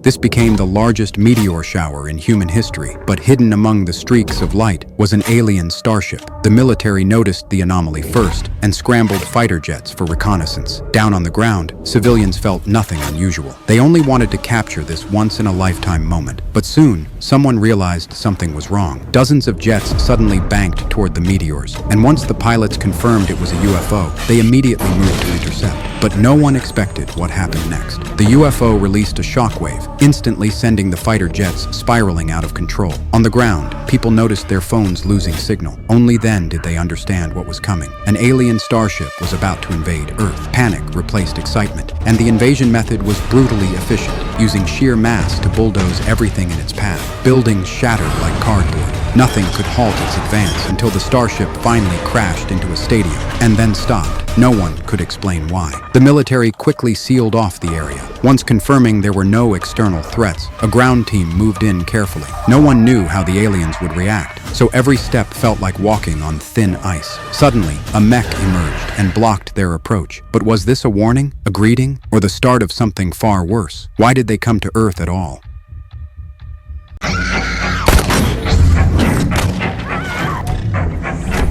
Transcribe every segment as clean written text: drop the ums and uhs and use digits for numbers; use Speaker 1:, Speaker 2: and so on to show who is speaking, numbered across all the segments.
Speaker 1: This became the largest meteor shower in human history, but hidden among the streaks of light was an alien starship. The military noticed the anomaly first and scrambled fighter jets for reconnaissance. Down on the ground, civilians felt nothing unusual. They only wanted to capture this once-in-a-lifetime moment. But soon, someone realized something was wrong. Dozens of jets suddenly banked toward the meteors, and once the pilots confirmed it was a UFO, they immediately moved to intercept. But no one expected what happened next. The UFO released a shockwave, instantly sending the fighter jets spiraling out of control. On the ground, people noticed their phones losing signal. Only then did they understand what was coming. An alien starship was about to invade Earth. Panic replaced excitement, and the invasion method was brutally efficient, using sheer mass to bulldoze everything in its path. Buildings shattered like cardboard. Nothing could halt its advance until the starship finally crashed into a stadium, and then stopped. No one could explain why. The military quickly sealed off the area. Once confirming there were no external threats, a ground team moved in carefully. No one knew how the aliens would react, so every step felt like walking on thin ice. Suddenly, a mech emerged and blocked their approach. But was this a warning, a greeting, or the start of something far worse? Why did they come to Earth at all?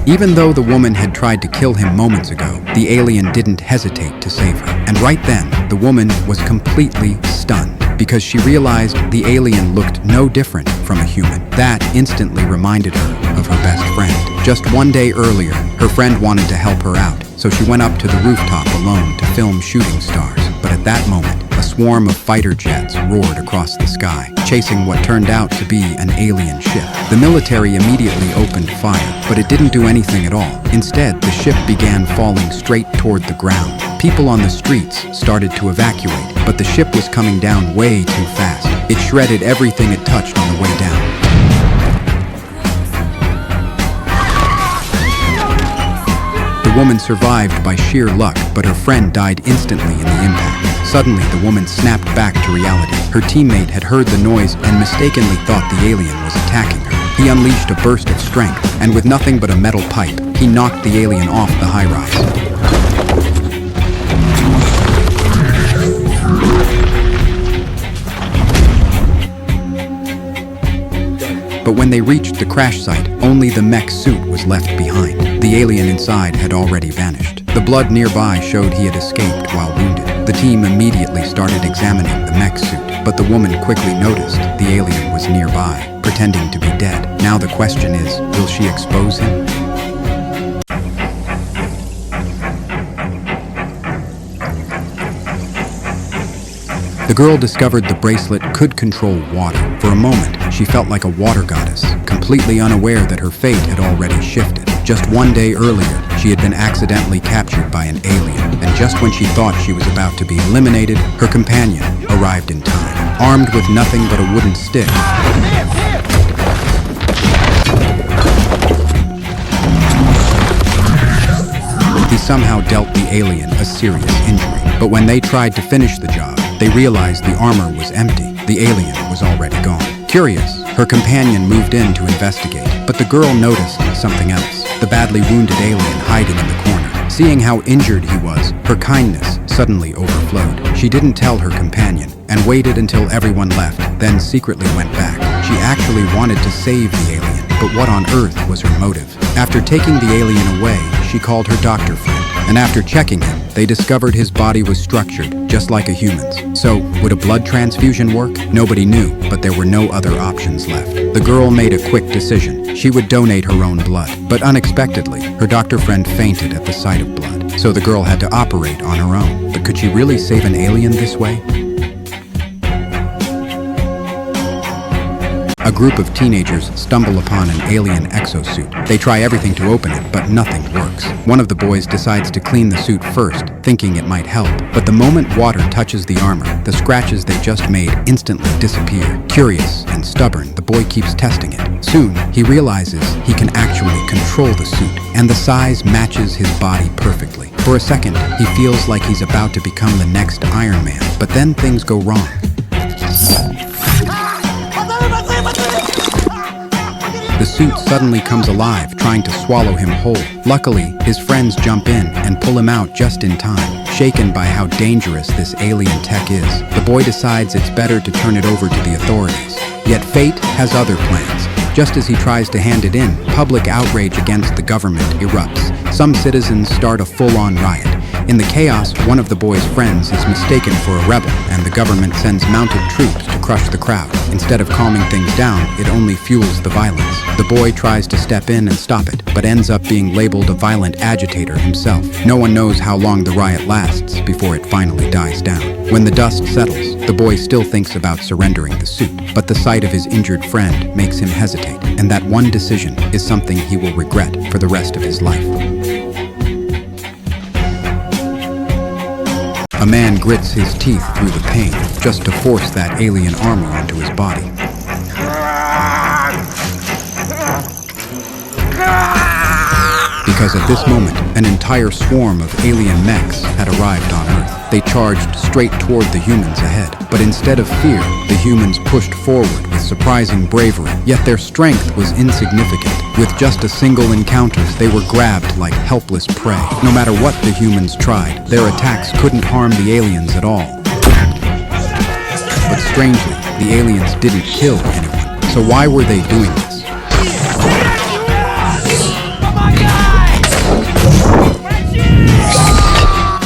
Speaker 1: Even though the woman had tried to kill him moments ago, the alien didn't hesitate to save her. And right then, the woman was completely stunned because she realized the alien looked no different from a human. That instantly reminded her of her best friend. Just one day earlier, her friend wanted to help her out, so she went up to the rooftop alone to film shooting stars. But at that moment, a swarm of fighter jets roared across the sky, chasing what turned out to be an alien ship. The military immediately opened fire, but it didn't do anything at all. Instead, the ship began falling straight toward the ground. People on the streets started to evacuate, but the ship was coming down way too fast. It shredded everything it touched on the way down. The woman survived by sheer luck, but her friend died instantly in the impact. Suddenly, the woman snapped back to reality. Her teammate had heard the noise and mistakenly thought the alien was attacking her. He unleashed a burst of strength, and with nothing but a metal pipe, he knocked the alien off the high-rise. But when they reached the crash site, only the mech suit was left behind. The alien inside had already vanished. The blood nearby showed he had escaped while wounded. The team immediately started examining the mech suit, but the woman quickly noticed the alien was nearby, pretending to be dead. Now the question is, will she expose him? The girl discovered the bracelet could control water. For a moment, she felt like a water goddess, completely unaware that her fate had already shifted. Just one day earlier, she had been accidentally captured by an alien, and just when she thought she was about to be eliminated, her companion arrived in time, armed with nothing but a wooden stick. He somehow dealt the alien a serious injury, but when they tried to finish the job, they realized the armor was empty. The alien was already gone. Curious, her companion moved in to investigate, but the girl noticed something else. The badly wounded alien hiding in the corner. Seeing how injured he was, her kindness suddenly overflowed. She didn't tell her companion and waited until everyone left, then secretly went back. She actually wanted to save the alien, but what on earth was her motive? After taking the alien away, she called her doctor friend, and after checking him, they discovered his body was structured just like a human's. So, would a blood transfusion work? Nobody knew, but there were no other options left. The girl made a quick decision. She would donate her own blood. But unexpectedly, her doctor friend fainted at the sight of blood. So the girl had to operate on her own. But could she really save an alien this way? A group of teenagers stumble upon an alien exosuit. They try everything to open it, but nothing works. One of the boys decides to clean the suit first, thinking it might help. But the moment water touches the armor, the scratches they just made instantly disappear. Curious and stubborn, the boy keeps testing it. Soon, he realizes he can actually control the suit, and the size matches his body perfectly. For a second, he feels like he's about to become the next Iron Man, but then things go wrong. The suit suddenly comes alive, trying to swallow him whole. Luckily, his friends jump in and pull him out just in time. Shaken by how dangerous this alien tech is, the boy decides it's better to turn it over to the authorities. Yet fate has other plans. Just as he tries to hand it in, public outrage against the government erupts. Some citizens start a full-on riot. In the chaos, one of the boy's friends is mistaken for a rebel, and the government sends mounted troops to crush the crowd. Instead of calming things down, it only fuels the violence. The boy tries to step in and stop it, but ends up being labeled a violent agitator himself. No one knows how long the riot lasts before it finally dies down. When the dust settles, the boy still thinks about surrendering the suit, but the sight of his injured friend makes him hesitate, and that one decision is something he will regret for the rest of his life. A man grits his teeth through the pain just to force that alien armor onto his body. Because at this moment, an entire swarm of alien mechs had arrived on Earth. They charged straight toward the humans ahead. But instead of fear, the humans pushed forward with surprising bravery. Yet their strength was insignificant. With just a single encounter, they were grabbed like helpless prey. No matter what the humans tried, their attacks couldn't harm the aliens at all. But strangely, the aliens didn't kill anyone. So why were they doing this?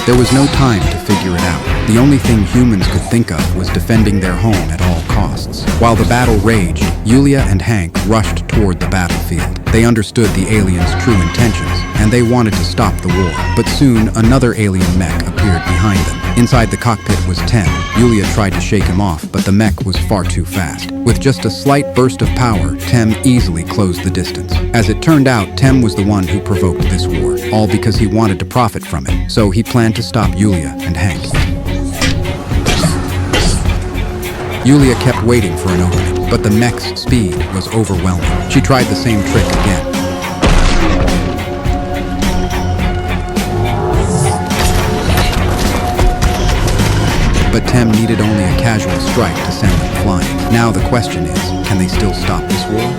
Speaker 1: There was no time to figure it out. The only thing humans could think of was defending their home at all costs. While the battle raged, Yulia and Hank rushed toward the battlefield. They understood the aliens' true intentions, and they wanted to stop the war. But soon, another alien mech appeared behind them. Inside the cockpit was Tem. Yulia tried to shake him off, but the mech was far too fast. With just a slight burst of power, Tem easily closed the distance. As it turned out, Tem was the one who provoked this war, all because he wanted to profit from it. So he planned to stop Yulia and Hank. Yulia kept waiting for an opening, but the mech's speed was overwhelming. She tried the same trick again. But Tem needed only a casual strike to send them flying. Now the question is, can they still stop this war?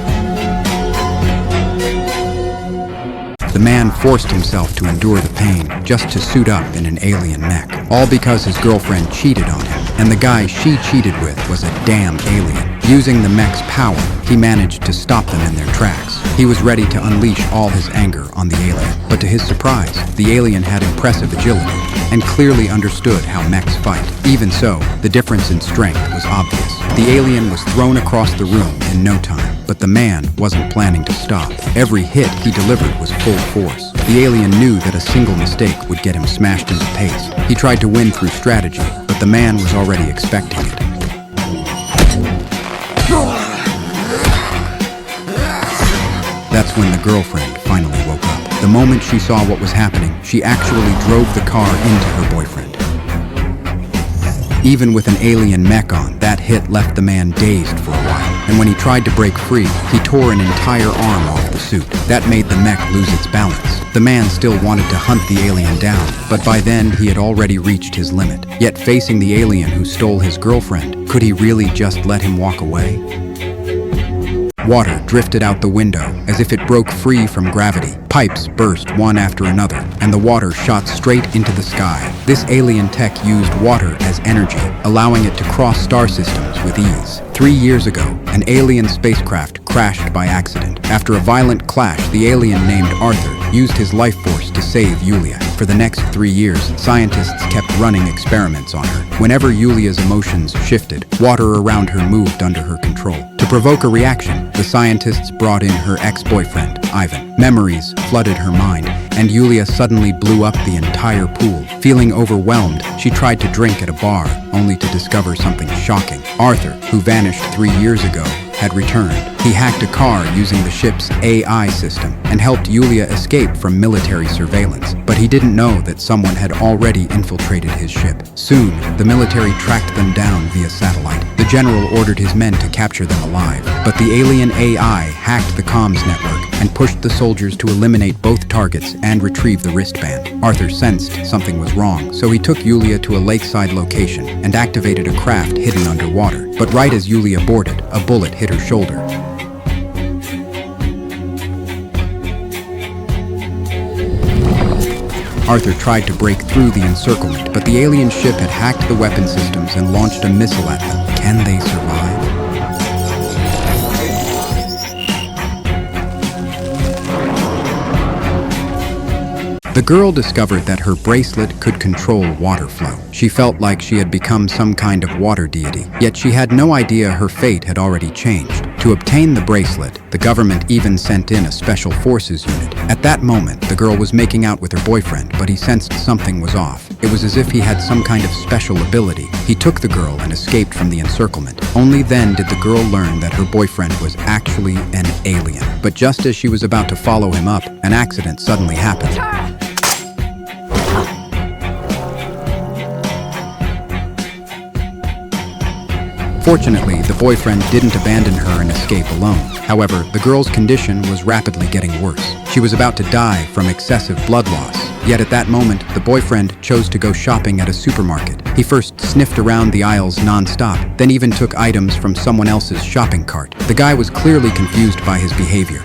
Speaker 1: The man forced himself to endure the pain just to suit up in an alien mech. All because his girlfriend cheated on him, and the guy she cheated with was a damn alien. Using the mech's power, he managed to stop them in their tracks. He was ready to unleash all his anger on the alien, but to his surprise, the alien had impressive agility and clearly understood how mechs fight. Even so, the difference in strength was obvious. The alien was thrown across the room in no time, but the man wasn't planning to stop. Every hit he delivered was full force. The alien knew that a single mistake would get him smashed into paste. He tried to win through strategy, but the man was already expecting it. That's when the girlfriend finally woke up. The moment she saw what was happening, she actually drove the car into her boyfriend. Even with an alien mech on, that hit left the man dazed for a while. And when he tried to break free, he tore an entire arm off the suit. That made the mech lose its balance. The man still wanted to hunt the alien down, but by then he had already reached his limit. Yet facing the alien who stole his girlfriend, could he really just let him walk away? Water drifted out the window as if it broke free from gravity. Pipes burst one after another, and the water shot straight into the sky. This alien tech used water as energy, allowing it to cross star systems with ease. 3 years ago, an alien spacecraft crashed by accident. After a violent clash, the alien named Arthur used his life force to save Yulia. For the next 3 years, scientists kept running experiments on her. Whenever Yulia's emotions shifted, water around her moved under her control. To provoke a reaction, the scientists brought in her ex-boyfriend, Ivan. Memories flooded her mind, and Yulia suddenly blew up the entire pool. Feeling overwhelmed, she tried to drink at a bar, only to discover something shocking. Arthur, who vanished 3 years ago, had returned. He hacked a car using the ship's AI system and helped Yulia escape from military surveillance. But he didn't know that someone had already infiltrated his ship. Soon, the military tracked them down via satellite. The general ordered his men to capture them alive. But the alien AI hacked the comms network and pushed the soldiers to eliminate both targets and retrieve the wristband. Arthur sensed something was wrong, so he took Yulia to a lakeside location and activated a craft hidden underwater. But right as Yulia boarded, a bullet hit her shoulder. Arthur tried to break through the encirclement, but the alien ship had hacked the weapon systems and launched a missile at them. Can they survive? The girl discovered that her bracelet could control water flow. She felt like she had become some kind of water deity, yet she had no idea her fate had already changed. To obtain the bracelet, the government even sent in a special forces unit. At that moment, the girl was making out with her boyfriend, but he sensed something was off. It was as if he had some kind of special ability. He took the girl and escaped from the encirclement. Only then did the girl learn that her boyfriend was actually an alien. But just as she was about to follow him up, an accident suddenly happened. Fortunately, the boyfriend didn't abandon her and escape alone. However, the girl's condition was rapidly getting worse. She was about to die from excessive blood loss. Yet at that moment, the boyfriend chose to go shopping at a supermarket. He first sniffed around the aisles non-stop, then even took items from someone else's shopping cart. The guy was clearly confused by his behavior.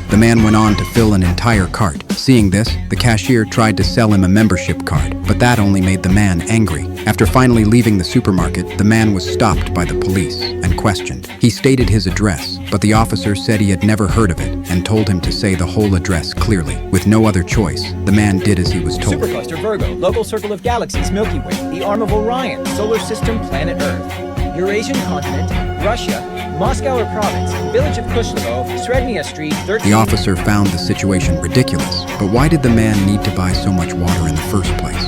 Speaker 1: The man went on to fill an entire cart. Seeing this, the cashier tried to sell him a membership card, but that only made the man angry. After finally leaving the supermarket, the man was stopped by the police and questioned. He stated his address, but the officer said he had never heard of it and told him to say the whole address clearly. With no other choice, the man did as he was told.
Speaker 2: Supercluster Virgo, local circle of galaxies Milky Way, the arm of Orion, solar system planet Earth, Eurasian continent, Russia, Moscow province, village of Kushlevo, Srednia Street, 13...
Speaker 1: The officer found the situation ridiculous, but why did the man need to buy so much water in the first place?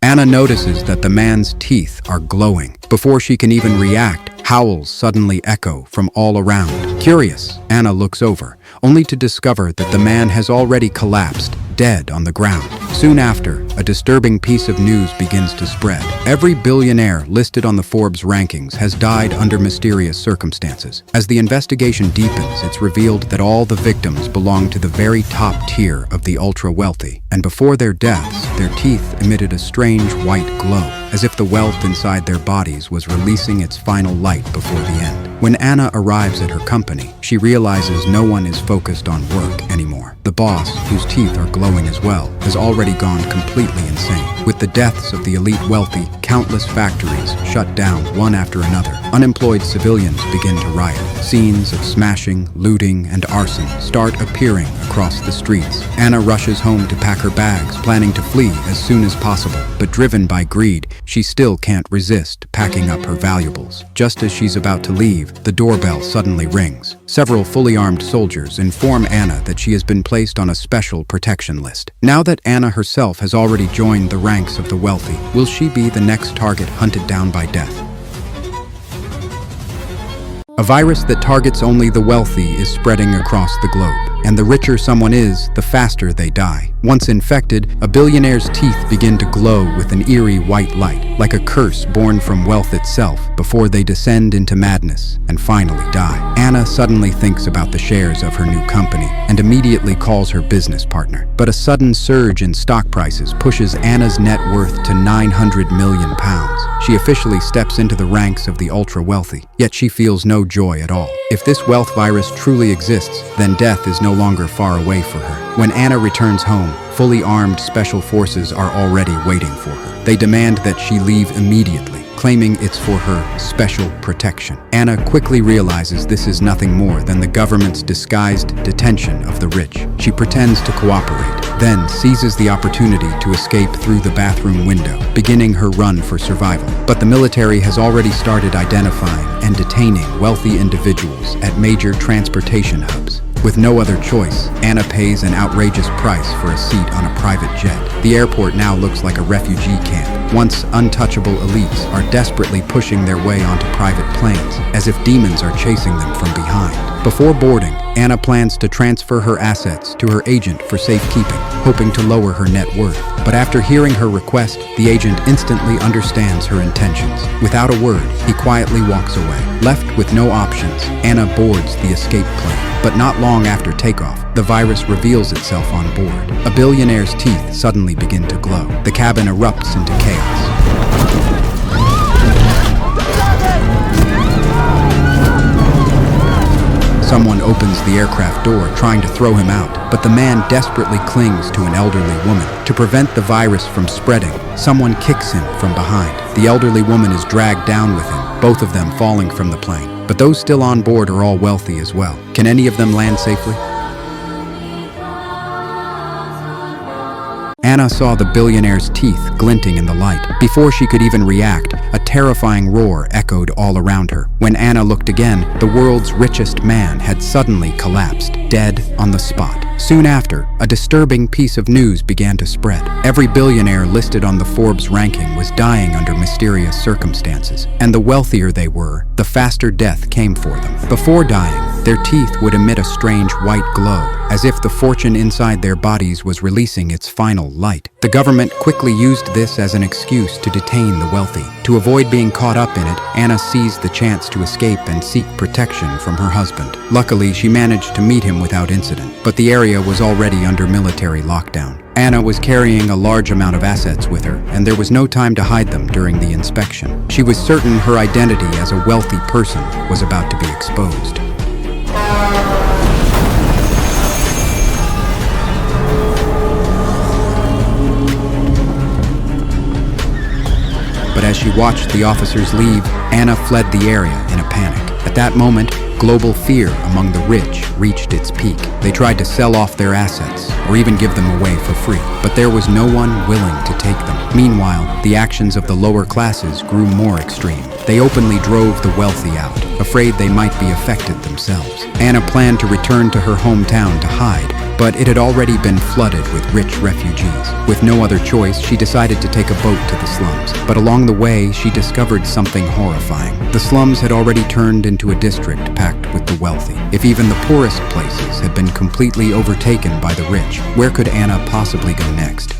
Speaker 1: Anna notices that the man's teeth are glowing. Before she can even react, howls suddenly echo from all around. Curious, Anna looks over, only to discover that the man has already collapsed, dead on the ground. Soon after, a disturbing piece of news begins to spread. Every billionaire listed on the Forbes rankings has died under mysterious circumstances. As the investigation deepens, it's revealed that all the victims belong to the very top tier of the ultra-wealthy. And before their deaths, their teeth emitted a strange white glow, as if the wealth inside their bodies was releasing its final light before the end. When Anna arrives at her company, she realizes no one is focused on work anymore. The boss, whose teeth are glowing as well, has already gone completely insane. With the deaths of the elite wealthy, countless factories shut down one after another. Unemployed civilians begin to riot. Scenes of smashing, looting, and arson start appearing across the streets. Anna rushes home to pack her bags, planning to flee as soon as possible. But driven by greed, she still can't resist packing up her valuables. Just as she's about to leave, the doorbell suddenly rings. Several fully armed soldiers inform Anna that she has been placed on a special protection list. Now that Anna herself has already joined the ranks of the wealthy, will she be the next target hunted down by death? A virus that targets only the wealthy is spreading across the globe, and the richer someone is, the faster they die. Once infected, a billionaire's teeth begin to glow with an eerie white light, like a curse born from wealth itself, before they descend into madness and finally die. Anna suddenly thinks about the shares of her new company and immediately calls her business partner. But a sudden surge in stock prices pushes Anna's net worth to £900 million. She officially steps into the ranks of the ultra-wealthy, yet she feels no joy at all. If this wealth virus truly exists, then death is no longer far away for her. When Anna returns home, fully armed special forces are already waiting for her. They demand that she leave immediately, claiming it's for her special protection. Anna quickly realizes this is nothing more than the government's disguised detention of the rich. She pretends to cooperate, then seizes the opportunity to escape through the bathroom window, beginning her run for survival. But the military has already started identifying and detaining wealthy individuals at major transportation hubs. With no other choice, Anna pays an outrageous price for a seat on a private jet. The airport now looks like a refugee camp. Once untouchable elites are desperately pushing their way onto private planes, as if demons are chasing them from behind. Before boarding, Anna plans to transfer her assets to her agent for safekeeping, hoping to lower her net worth. But after hearing her request, the agent instantly understands her intentions. Without a word, he quietly walks away. Left with no options, Anna boards the escape plane. But not long after takeoff, the virus reveals itself on board. A billionaire's teeth suddenly begin to glow. The cabin erupts into chaos. Someone opens the aircraft door, trying to throw him out, but the man desperately clings to an elderly woman. To prevent the virus from spreading, someone kicks him from behind. The elderly woman is dragged down with him, both of them falling from the plane. But those still on board are all wealthy as well. Can any of them land safely? Anna saw the billionaire's teeth glinting in the light. Before she could even react, a terrifying roar echoed all around her. When Anna looked again, the world's richest man had suddenly collapsed, dead on the spot. Soon after, a disturbing piece of news began to spread. Every billionaire listed on the Forbes ranking was dying under mysterious circumstances, and the wealthier they were, the faster death came for them. Before dying, their teeth would emit a strange white glow, as if the fortune inside their bodies was releasing its final light. The government quickly used this as an excuse to detain the wealthy. To avoid being caught up in it, Anna seized the chance to escape and seek protection from her husband. Luckily, she managed to meet him without incident, but the area was already under military lockdown. Anna was carrying a large amount of assets with her, and there was no time to hide them during the inspection. She was certain her identity as a wealthy person was about to be exposed. But as she watched the officers leave, Anna fled the area in a panic. At that moment, global fear among the rich reached its peak. They tried to sell off their assets or even give them away for free, but there was no one willing to take them. Meanwhile, the actions of the lower classes grew more extreme. They openly drove the wealthy out, afraid they might be affected themselves. Anna planned to return to her hometown to hide, but it had already been flooded with rich refugees. With no other choice, she decided to take a boat to the slums. But along the way, she discovered something horrifying. The slums had already turned into a district packed with the wealthy. If even the poorest places had been completely overtaken by the rich, where could Anna possibly go next?